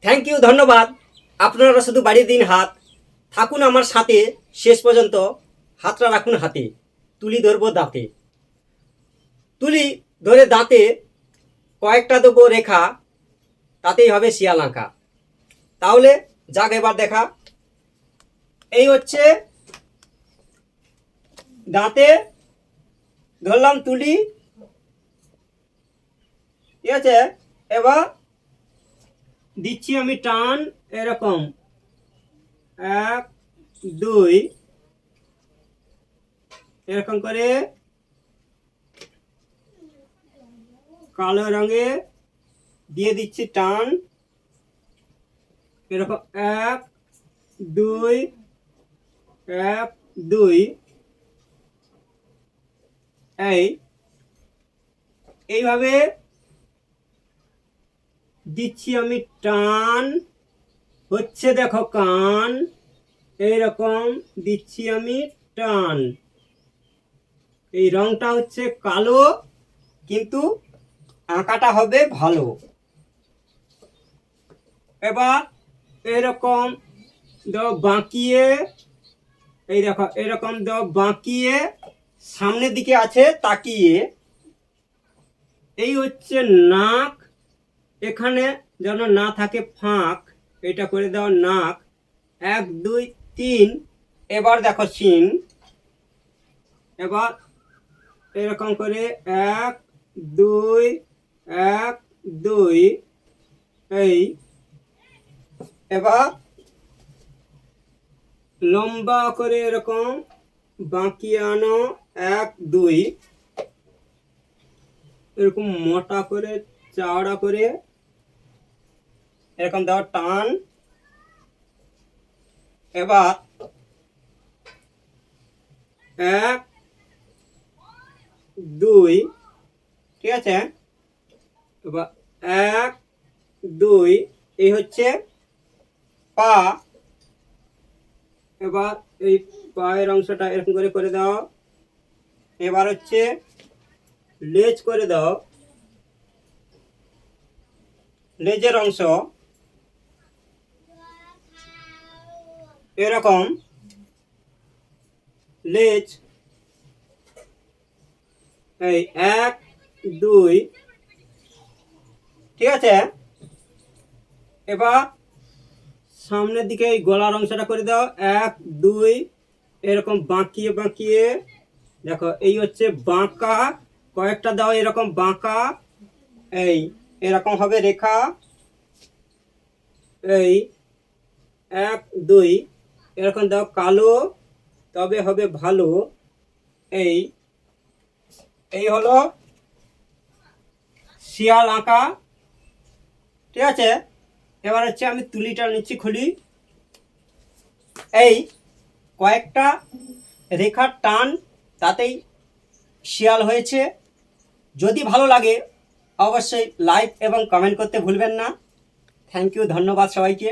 Thank you, ধন্যবাদ। আপনারা শুধু বাড়িয়ে দিন হাত, থাকুন আমার সাথে শেষ পর্যন্ত, হাতটা রাখুন হাতে, তুলি ধরবো দাঁতে, তুলি ধরে দাঁতে কয়েকটা দেবো রেখা, তাতেই হবে শিয়াল আঁকা। তাহলে যাক এবার দেখা। এই হচ্ছে দাঁতে ধরলাম তুলি, ঠিক আছে। এবার দিচ্ছি আমি টান, এরকম 1 2, এরকম করে কালো রঙে দিয়ে দিচ্ছি টান, এরকম 1 2 1 2, এইভাবে দিচ্ছি আমি টান, হচ্ছে দেখো কান, এইরকম দিচ্ছি আমি টান। এই রংটা হচ্ছে কালো, কিন্তু আঁকাটা হবে ভালো। এবার এরকম দাও বাঁকিয়ে, এই দেখো এরকম দাও বাঁকিয়ে, সামনের দিকে আছে তাকিয়ে। এই হচ্ছে নাক, এখানে যেন না থাকে ফাঁক, এটা করে দাও নাক। 1 2 3, এবার দেখো সিন। এবার এরকম করে 1 2 1 2, এবার লম্বা করে এরকম বাঁকিয়ে আনো, 1 2, এরকম মোটা করে চওড়া করে এরকম দাও টান। এবার 1 2, ঠিক আছে। এবার 1 2, এই হচ্ছে পা। এবার এই পায়ের অংশটা এরকম করে করে দাও। এবার হচ্ছে লেজ করে দাও, লেজের অংশ এরকম, লেজ এই 1 2, ঠিক আছে। এবার সামনের দিকে এই গলার অংশটা করে দাও, 1 2, এরকম বাঁকিয়ে বাঁকিয়ে দেখো, এই হচ্ছে বাঁকা, কয়েকটা দাও এরকম বাঁকা, এই এরকম হবে রেখা, এই 1 2, এরকম দাও কালো, তবে হবে ভালো। এই এই হলো শিয়াল আঁকা, ঠিক আছে। এবার হচ্ছে আমি তুলিটা নিচ্ছি, খুলি, এই কয়েকটা রেখার টান, তাতেই শিয়াল হয়েছে। যদি ভালো লাগে অবশ্যই লাইক এবং কমেন্ট করতে ভুলবেন না। থ্যাংক ইউ, ধন্যবাদ সবাইকে।